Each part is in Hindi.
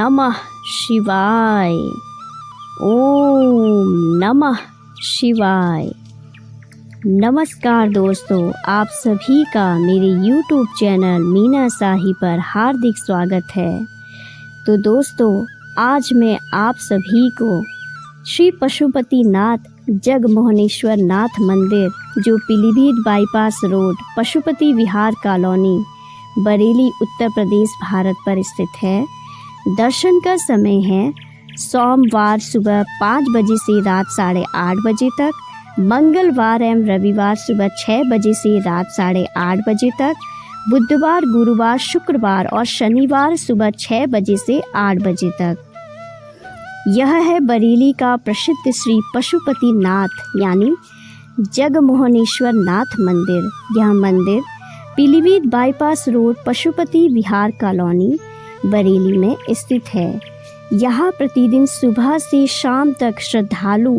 नमः शिवाय। ओम नमः शिवाय। नमस्कार दोस्तों, आप सभी का मेरे YouTube चैनल मीना साही पर हार्दिक स्वागत है। तो दोस्तों, आज मैं आप सभी को श्री पशुपतिनाथ जगमोहनेश्वर नाथ मंदिर, जो पीलीभीत बाईपास रोड, पशुपति विहार कॉलोनी, बरेली, उत्तर प्रदेश, भारत पर स्थित है। दर्शन का समय है सोमवार सुबह 5 बजे से रात 8:30 बजे तक, मंगलवार एवं रविवार सुबह 6 बजे से रात 8:30 बजे तक, बुधवार, गुरुवार, शुक्रवार और शनिवार सुबह 6 बजे से 8 बजे तक। यह है बरेली का प्रसिद्ध श्री पशुपतिनाथ यानी जगमोहनेश्वर नाथ मंदिर। यह मंदिर पीलीभीत बाईपास रोड, पशुपति विहार कॉलोनी, बरेली में स्थित है। यहाँ प्रतिदिन सुबह से शाम तक श्रद्धालु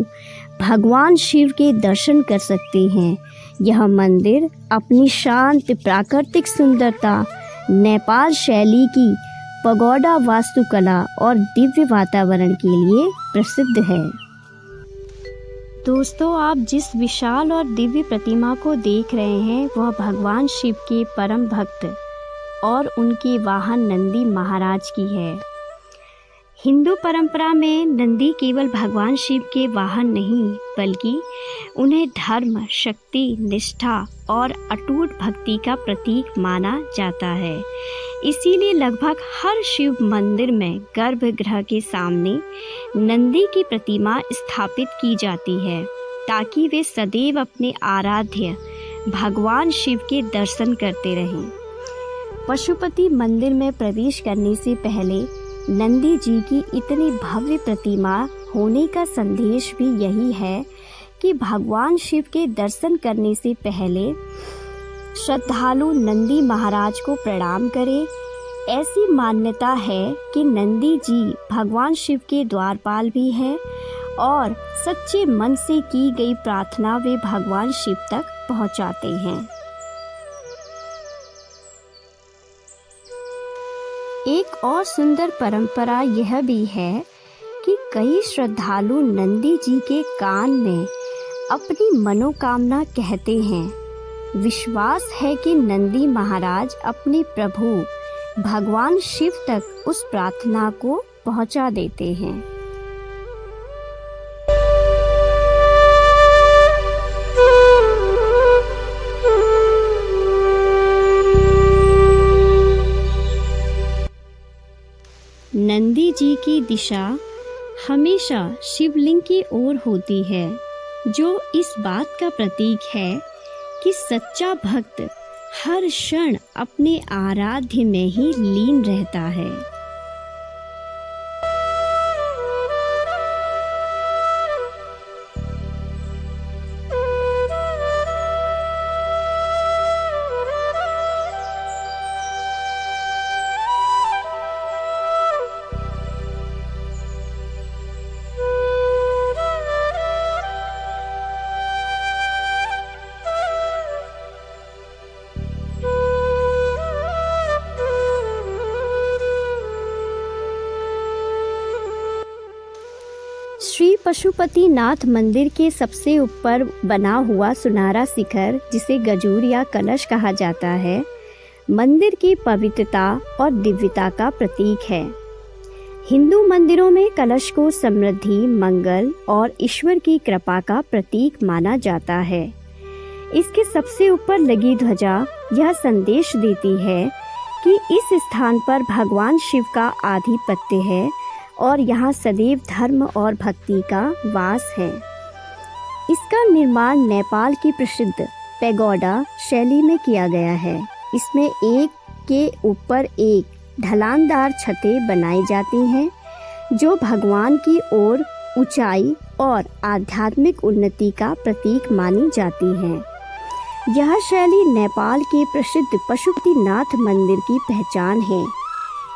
भगवान शिव के दर्शन कर सकते हैं। यह मंदिर अपनी शांत प्राकृतिक सुंदरता, नेपाल शैली की पगोडा वास्तुकला और दिव्य वातावरण के लिए प्रसिद्ध है। दोस्तों, आप जिस विशाल और दिव्य प्रतिमा को देख रहे हैं वह भगवान शिव के परम भक्त और उनके वाहन नंदी महाराज की है। हिंदू परंपरा में नंदी केवल भगवान शिव के वाहन नहीं, बल्कि उन्हें धर्म, शक्ति, निष्ठा और अटूट भक्ति का प्रतीक माना जाता है। इसीलिए लगभग हर शिव मंदिर में गर्भगृह के सामने नंदी की प्रतिमा स्थापित की जाती है, ताकि वे सदैव अपने आराध्य भगवान शिव के दर्शन करते रहें। पशुपति मंदिर में प्रवेश करने से पहले नंदी जी की इतनी भव्य प्रतिमा होने का संदेश भी यही है कि भगवान शिव के दर्शन करने से पहले श्रद्धालु नंदी महाराज को प्रणाम करें। ऐसी मान्यता है कि नंदी जी भगवान शिव के द्वारपाल भी हैं और सच्चे मन से की गई प्रार्थना वे भगवान शिव तक पहुंचाते हैं। एक और सुंदर परंपरा यह भी है कि कई श्रद्धालु नंदी जी के कान में अपनी मनोकामना कहते हैं। विश्वास है कि नंदी महाराज अपने प्रभु भगवान शिव तक उस प्रार्थना को पहुंचा देते हैं। नंदी जी की दिशा हमेशा शिवलिंग की ओर होती है, जो इस बात का प्रतीक है कि सच्चा भक्त हर क्षण अपने आराध्य में ही लीन रहता है। श्री पशुपतिनाथ मंदिर के सबसे ऊपर बना हुआ सुनहरा शिखर, जिसे गजूर या कलश कहा जाता है, मंदिर की पवित्रता और दिव्यता का प्रतीक है। हिंदू मंदिरों में कलश को समृद्धि, मंगल और ईश्वर की कृपा का प्रतीक माना जाता है। इसके सबसे ऊपर लगी ध्वजा यह संदेश देती है कि इस स्थान पर भगवान शिव का आधिपत्य है और यहाँ सदैव धर्म और भक्ति का वास है। इसका निर्माण नेपाल की प्रसिद्ध पैगोडा शैली में किया गया है। इसमें एक के ऊपर एक ढलानदार छतें बनाई जाती हैं, जो भगवान की ओर ऊंचाई और आध्यात्मिक उन्नति का प्रतीक मानी जाती हैं। यह शैली नेपाल के प्रसिद्ध पशुपतिनाथ मंदिर की पहचान है।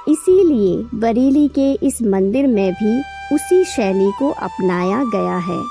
इसीलिए बरेली के इस मंदिर में भी उसी शैली को अपनाया गया है।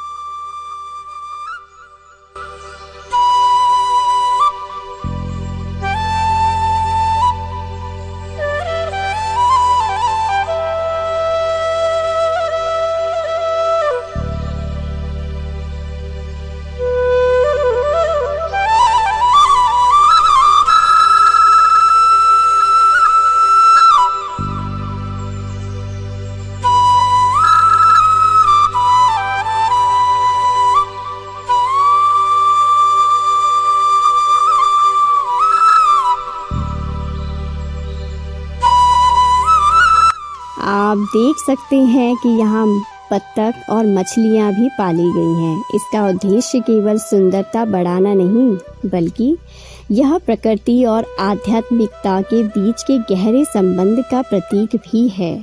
देख सकते हैं कि यहाँ बत्तख और मछलियाँ भी पाली गई हैं। इसका उद्देश्य केवल सुंदरता बढ़ाना नहीं, बल्कि यह प्रकृति और आध्यात्मिकता के बीच के गहरे संबंध का प्रतीक भी है।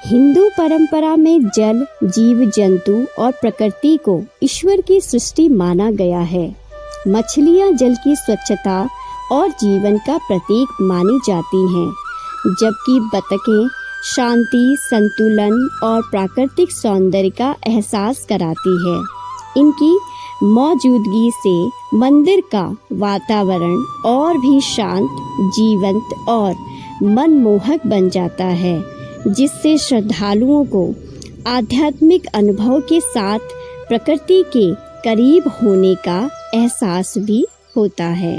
हिंदू परंपरा में जल, जीव जंतु और प्रकृति को ईश्वर की सृष्टि माना गया है। मछलियाँ जल की स्वच्छता और जीवन का प्रतीक मानी जाती हैं, जबकि बतखें शांति, संतुलन और प्राकृतिक सौंदर्य का एहसास कराती है। इनकी मौजूदगी से मंदिर का वातावरण और भी शांत, जीवंत और मनमोहक बन जाता है, जिससे श्रद्धालुओं को आध्यात्मिक अनुभव के साथ प्रकृति के करीब होने का एहसास भी होता है।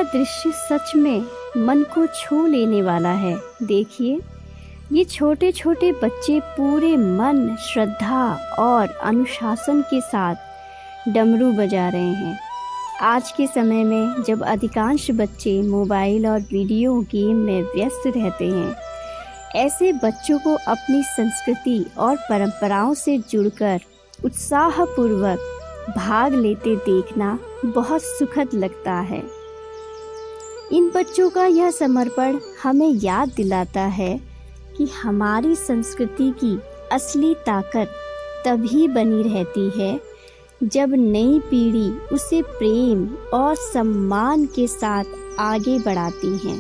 दृश्य सच में मन को छू लेने वाला है। देखिए, ये छोटे छोटे बच्चे पूरे मन, श्रद्धा और अनुशासन के साथ डमरू बजा रहे हैं। आज के समय में जब अधिकांश बच्चे मोबाइल और वीडियो गेम में व्यस्त रहते हैं, ऐसे बच्चों को अपनी संस्कृति और परंपराओं से जुड़कर उत्साहपूर्वक भाग लेते देखना बहुत सुखद लगता है। इन बच्चों का यह समर्पण हमें याद दिलाता है कि हमारी संस्कृति की असली ताकत तभी बनी रहती है जब नई पीढ़ी उसे प्रेम और सम्मान के साथ आगे बढ़ाती है।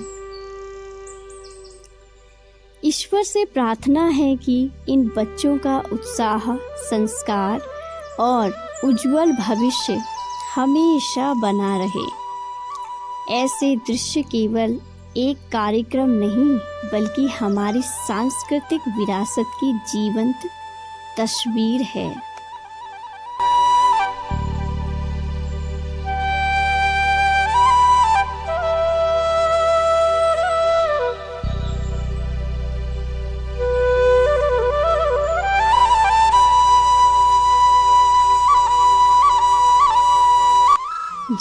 ईश्वर से प्रार्थना है कि इन बच्चों का उत्साह, संस्कार और उज्जवल भविष्य हमेशा बना रहे। ऐसे दृश्य केवल एक कार्यक्रम नहीं, बल्कि हमारी सांस्कृतिक विरासत की जीवंत तस्वीर है।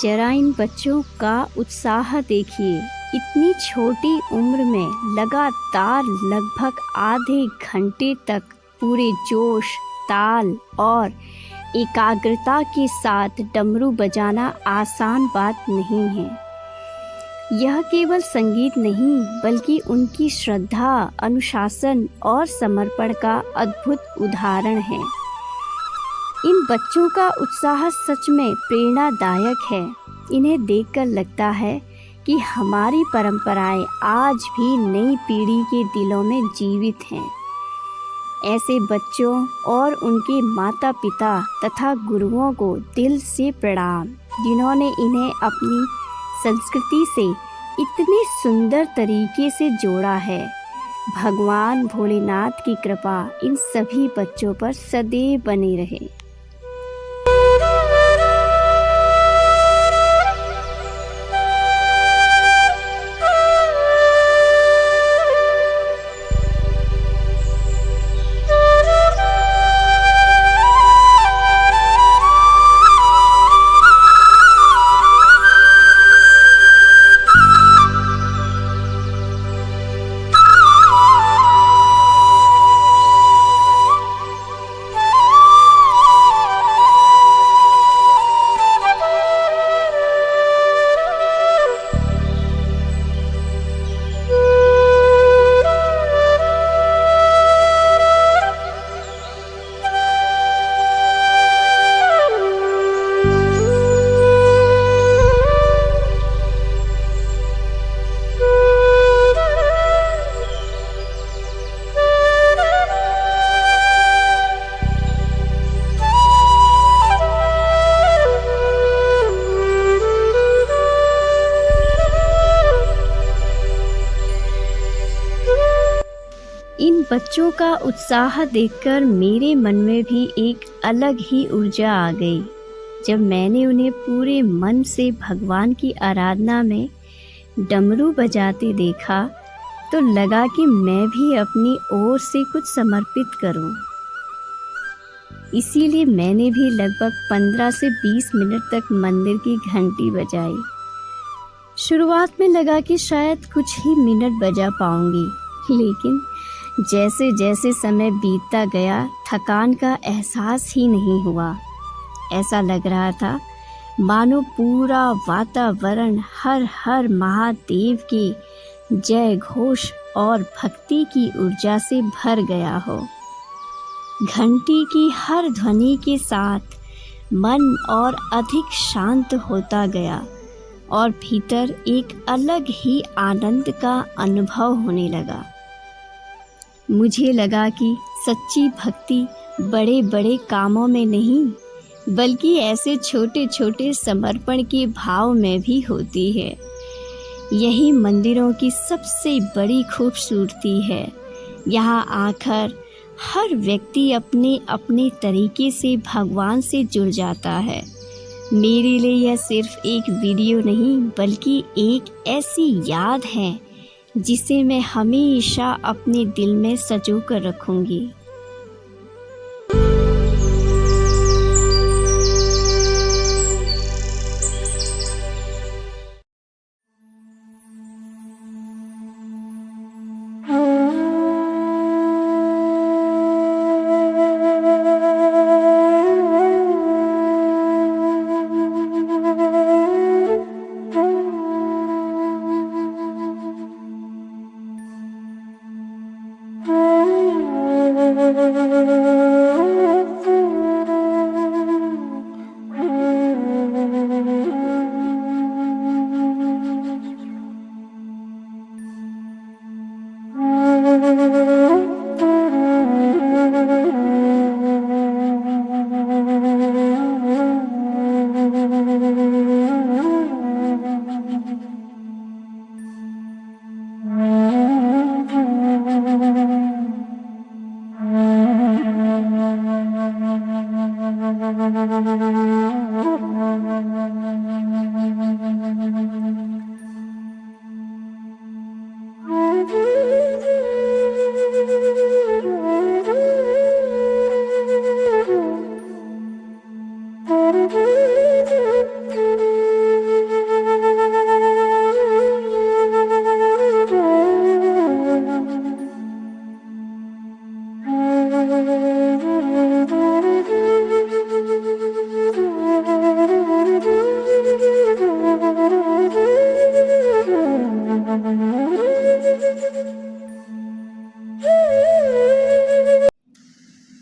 जरा इन बच्चों का उत्साह देखिए। इतनी छोटी उम्र में लगातार लगभग आधे घंटे तक पूरे जोश, ताल और एकाग्रता के साथ डमरू बजाना आसान बात नहीं है। यह केवल संगीत नहीं, बल्कि उनकी श्रद्धा, अनुशासन और समर्पण का अद्भुत उदाहरण है। इन बच्चों का उत्साह सच में प्रेरणादायक है। इन्हें देखकर लगता है कि हमारी परंपराएं आज भी नई पीढ़ी के दिलों में जीवित हैं। ऐसे बच्चों और उनके माता पिता तथा गुरुओं को दिल से प्रणाम, जिन्होंने इन्हें अपनी संस्कृति से इतनी सुंदर तरीके से जोड़ा है। भगवान भोलेनाथ की कृपा इन सभी बच्चों पर सदैव बनी रहे। इन बच्चों का उत्साह देखकर मेरे मन में भी एक अलग ही ऊर्जा आ गई। जब मैंने उन्हें पूरे मन से भगवान की आराधना में डमरू बजाते देखा, तो लगा कि मैं भी अपनी ओर से कुछ समर्पित करूं। इसीलिए मैंने भी लगभग 15 से 20 मिनट तक मंदिर की घंटी बजाई। शुरुआत में लगा कि शायद कुछ ही मिनट बजा पाऊंगी, लेकिन जैसे जैसे समय बीतता गया, थकान का एहसास ही नहीं हुआ। ऐसा लग रहा था मानो पूरा वातावरण हर हर महादेव के जय घोष और भक्ति की ऊर्जा से भर गया हो। घंटी की हर ध्वनि के साथ मन और अधिक शांत होता गया और भीतर एक अलग ही आनंद का अनुभव होने लगा। मुझे लगा कि सच्ची भक्ति बड़े बड़े कामों में नहीं, बल्कि ऐसे छोटे छोटे समर्पण के भाव में भी होती है। यही मंदिरों की सबसे बड़ी खूबसूरती है। यहाँ आकर हर व्यक्ति अपने अपने तरीके से भगवान से जुड़ जाता है। मेरे लिए यह सिर्फ एक वीडियो नहीं बल्कि एक ऐसी याद है जिसे मैं हमेशा अपने दिल में संजो कर रखूंगी।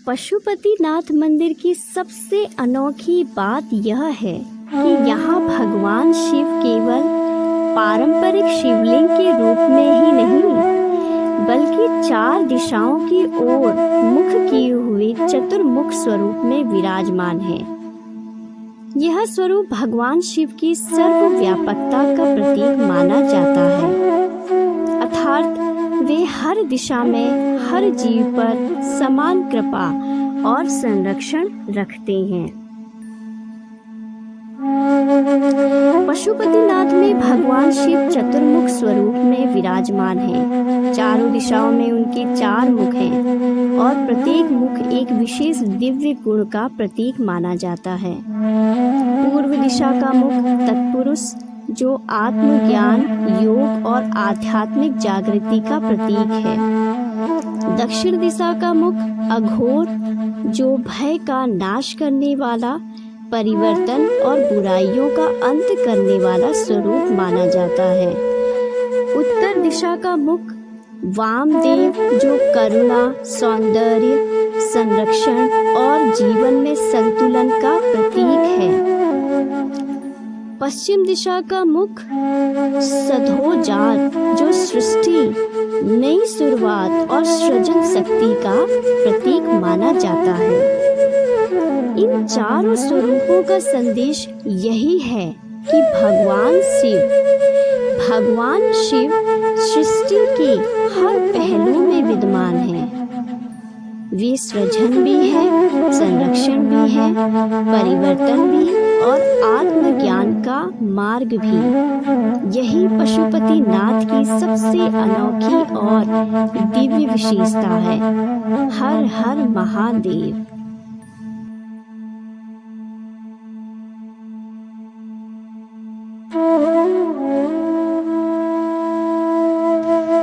पशुपतिनाथ मंदिर की सबसे अनोखी बात यह है कि यहाँ भगवान शिव केवल पारंपरिक शिवलिंग के रूप में ही नहीं बल्कि 4 दिशाओं की ओर मुख किए हुए चतुर्मुख स्वरूप में विराजमान है। यह स्वरूप भगवान शिव की सर्वव्यापकता का प्रतीक माना जाता है, अर्थात वे हर दिशा में हर जीव पर समान कृपा और संरक्षण रखते हैं। पशुपतिनाथ में भगवान शिव चतुर्मुख स्वरूप में विराजमान हैं। चारों दिशाओं में उनके 4 मुख हैं और प्रत्येक मुख एक विशेष दिव्य गुण का प्रतीक माना जाता है। पूर्व दिशा का मुख तत्पुरुष जो आत्मज्ञान, योग और आध्यात्मिक जागृति का प्रतीक है। दक्षिण दिशा का मुख अघोर जो भय का नाश करने वाला, परिवर्तन और बुराइयों का अंत करने वाला स्वरूप माना जाता है। उत्तर दिशा का मुख वामदेव जो करुणा, सौंदर्य, संरक्षण और जीवन में संतुलन का प्रतीक है। पश्चिम दिशा का मुख सधोजात जो सृष्टि, नई शुरुआत और सृजन शक्ति का प्रतीक माना जाता है। इन चारों स्वरूपों का संदेश यही है कि भगवान शिव सृष्टि के हर पहलू में विद्यमान है। वे सृजन भी है, संरक्षण भी है, परिवर्तन भी और आत्मज्ञान का मार्ग भी। यही पशुपतिनाथ की सबसे अनोखी और दिव्य विशेषता है। हर हर महादेव।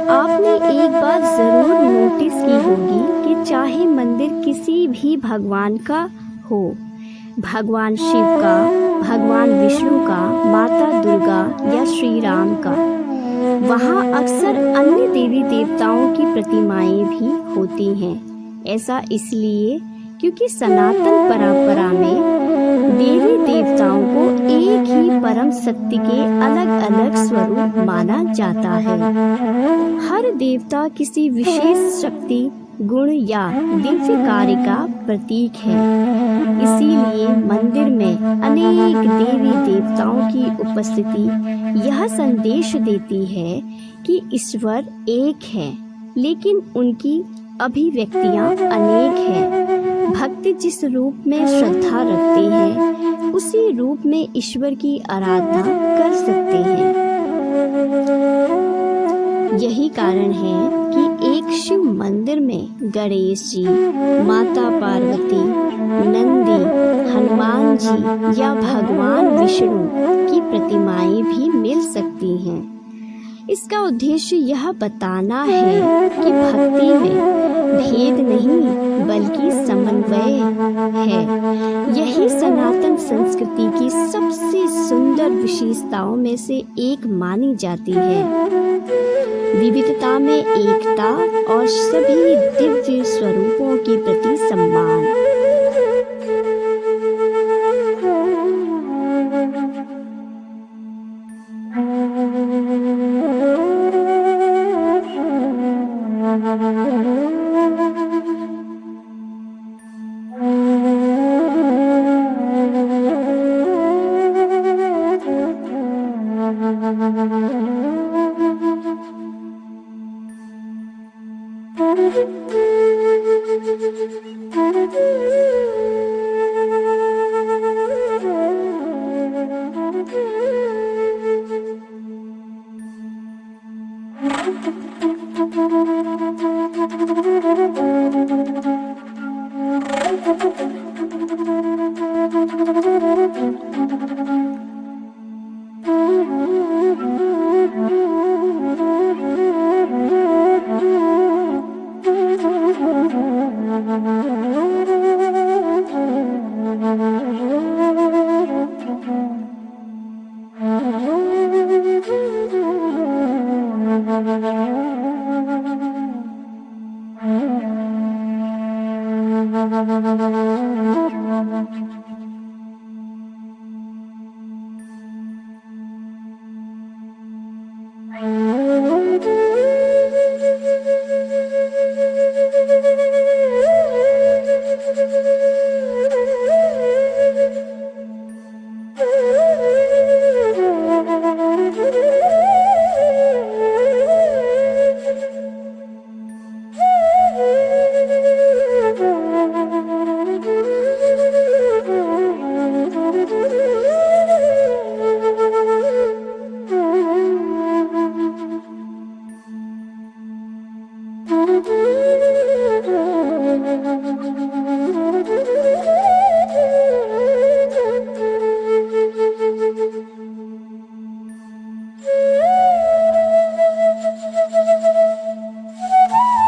आपने एक बात जरूर नोटिस की होगी कि चाहे मंदिर किसी भी भगवान का हो, भगवान शिव का, भगवान विष्णु का, माता दुर्गा या श्री राम का, वहाँ अक्सर अन्य देवी देवताओं की प्रतिमाएं भी होती हैं। ऐसा इसलिए क्योंकि सनातन परंपरा में देवी देवताओं को एक ही परम सत्य के अलग अलग स्वरूप माना जाता है। हर देवता किसी विशेष शक्ति, गुण या दिव्य कार्य का प्रतीक है। इसीलिए मंदिर में अनेक देवी देवताओं की उपस्थिति यह संदेश देती है कि ईश्वर एक है, लेकिन उनकी अभिव्यक्तियां अनेक हैं। भक्त जिस रूप में श्रद्धा रखते हैं उसी रूप में ईश्वर की आराधना कर सकते हैं। यही कारण है कि एक शिव मंदिर में गणेश जी, माता पार्वती, नंदी, हनुमान जी या भगवान विष्णु की प्रतिमाएं भी मिल सकती हैं। इसका उद्देश्य यह बताना है कि भक्ति में भेद नहीं बल्कि समन्वय है। यही सनातन संस्कृति की सबसे सुंदर विशेषताओं में से एक मानी जाती है। विविधता में एकता और सभी दिव्य स्वरूपों के प्रति सम्मान।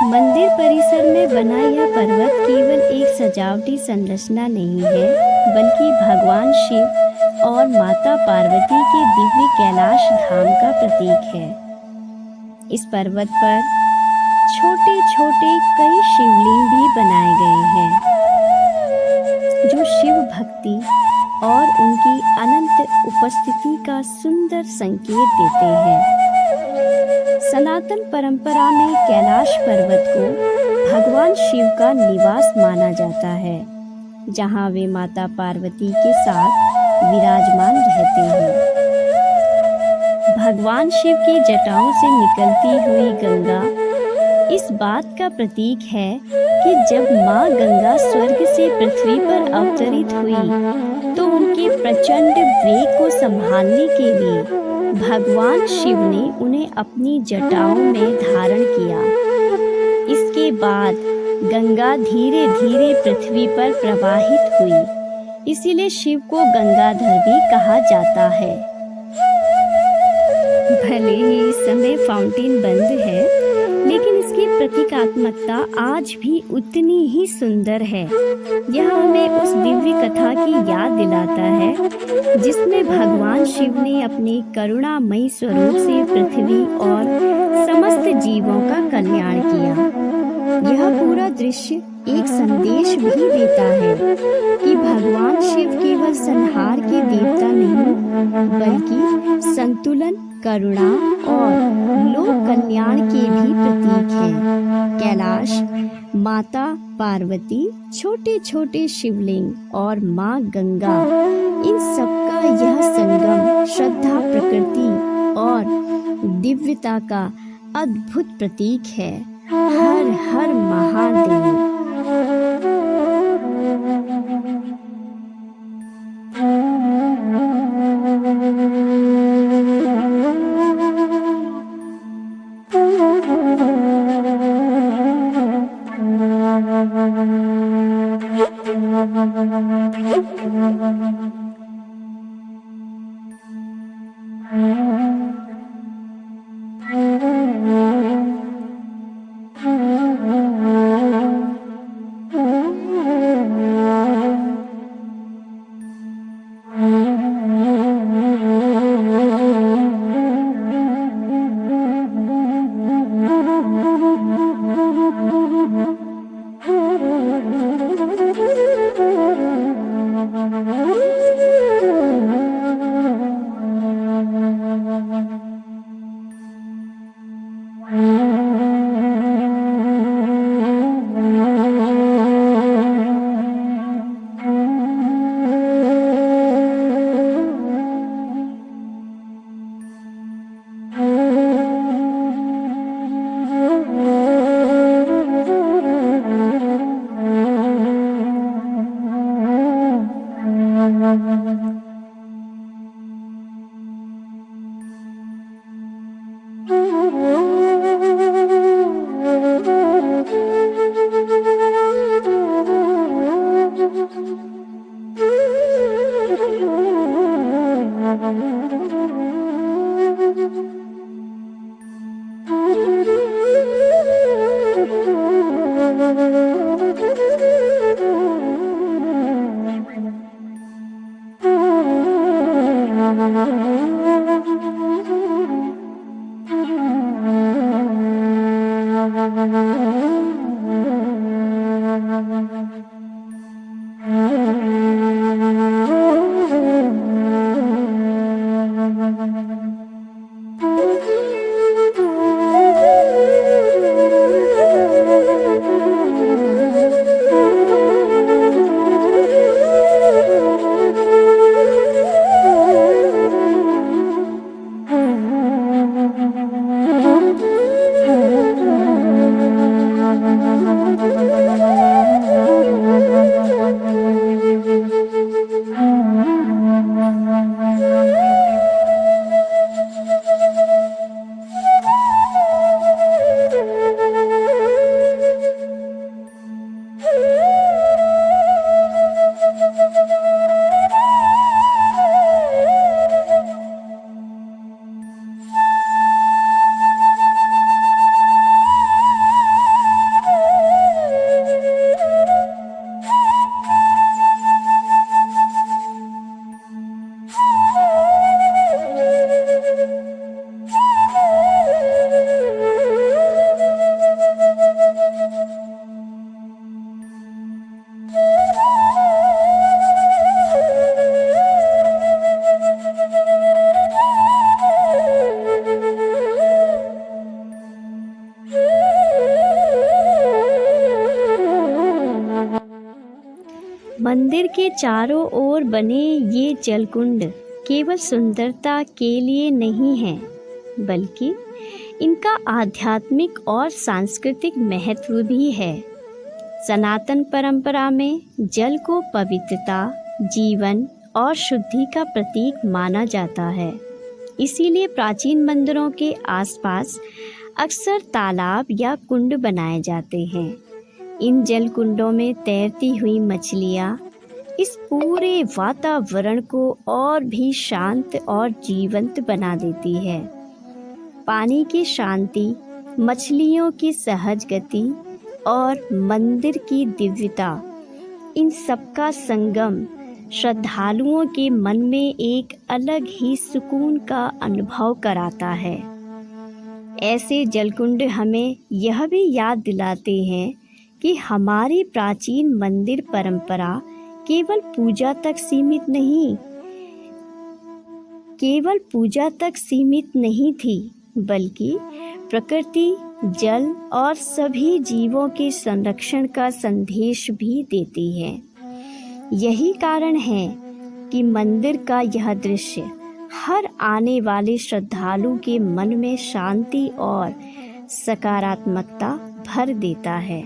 मंदिर परिसर में बना यह पर्वत केवल एक सजावटी संरचना नहीं है, बल्कि भगवान शिव और माता पार्वती के दिव्य कैलाश धाम का प्रतीक है। इस पर्वत पर छोटे छोटे कई शिवलिंग भी बनाए गए हैं, जो शिव भक्ति और उनकी अनंत उपस्थिति का सुंदर संकेत देते हैं। सनातन परंपरा में कैलाश पर्वत को भगवान शिव का निवास माना जाता है, जहां वे माता पार्वती के साथ विराजमान रहते हैं। भगवान शिव की जटाओं से निकलती हुई गंगा इस बात का प्रतीक है कि जब माँ गंगा स्वर्ग से पृथ्वी पर अवतरित हुई तो उनके प्रचंड वेग को संभालने के लिए भगवान शिव ने उन्हें अपनी जटाओं में धारण किया। इसके बाद गंगा धीरे धीरे पृथ्वी पर प्रवाहित हुई, इसीलिए शिव को गंगाधर भी कहा जाता है। भले ही इस समय फाउंटेन बंद है, लेकिन इसकी प्रतीकात्मकता आज भी उतनी ही सुंदर है। यह हमें उस दिव्य कथा की याद दिलाता है जिसमें भगवान शिव ने अपने करुणामयी स्वरूप से पृथ्वी और समस्त जीवों का कल्याण किया। यह पूरा दृश्य एक संदेश भी देता है कि भगवान शिव केवल संहार के देवता नहीं, बल्कि संतुलन, करुणा और लोक कल्याण के भी प्रतीक हैं। कैलाश, माता पार्वती, छोटे छोटे शिवलिंग और माँ गंगा, इन सबका यह संगम श्रद्धा, प्रकृति और दिव्यता का अद्भुत प्रतीक है। हर हर महादेव। मंदिर के चारों ओर बने ये जलकुंड केवल सुंदरता के लिए नहीं हैं, बल्कि इनका आध्यात्मिक और सांस्कृतिक महत्व भी है। सनातन परंपरा में जल को पवित्रता, जीवन और शुद्धि का प्रतीक माना जाता है। इसीलिए प्राचीन मंदिरों के आसपास अक्सर तालाब या कुंड बनाए जाते हैं। इन जल कुंडों में तैरती हुई मछलियाँ इस पूरे वातावरण को और भी शांत और जीवंत बना देती है। पानी की शांति, मछलियों की सहज गति और मंदिर की दिव्यता, इन सबका संगम श्रद्धालुओं के मन में एक अलग ही सुकून का अनुभव कराता है। ऐसे जलकुंड हमें यह भी याद दिलाते हैं कि हमारी प्राचीन मंदिर परंपरा केवल पूजा तक सीमित नहीं थी, बल्कि प्रकृति, जल और सभी जीवों के संरक्षण का संदेश भी देती है। यही कारण है कि मंदिर का यह दृश्य हर आने वाले श्रद्धालु के मन में शांति और सकारात्मकता भर देता है।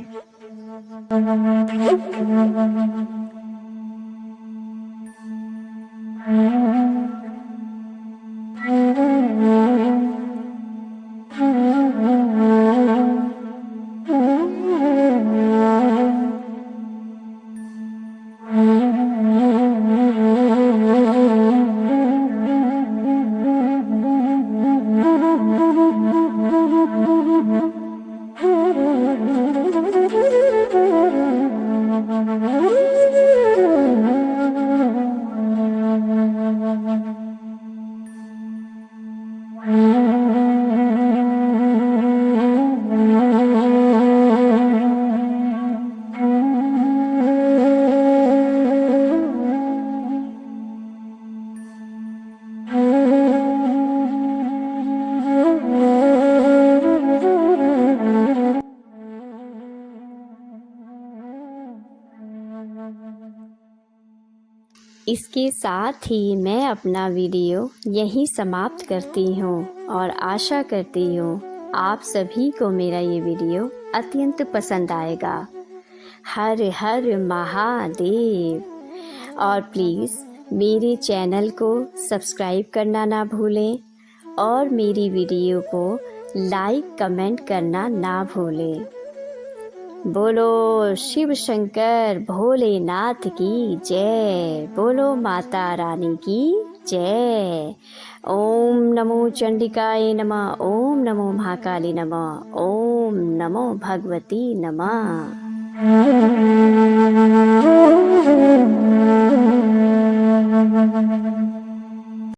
इसके साथ ही मैं अपना वीडियो यहीं समाप्त करती हूँ और आशा करती हूँ आप सभी को मेरा ये वीडियो अत्यंत पसंद आएगा। हर हर महादेव। और प्लीज़ मेरे चैनल को सब्सक्राइब करना ना भूलें और मेरी वीडियो को लाइक कमेंट करना ना भूलें। बोलो शिव शंकर भोलेनाथ की जय। बोलो माता रानी की जय। ओम नमो चंडिकाय नमः। ओम नमो महाकाली नमः। ओम नमो भगवती नमः।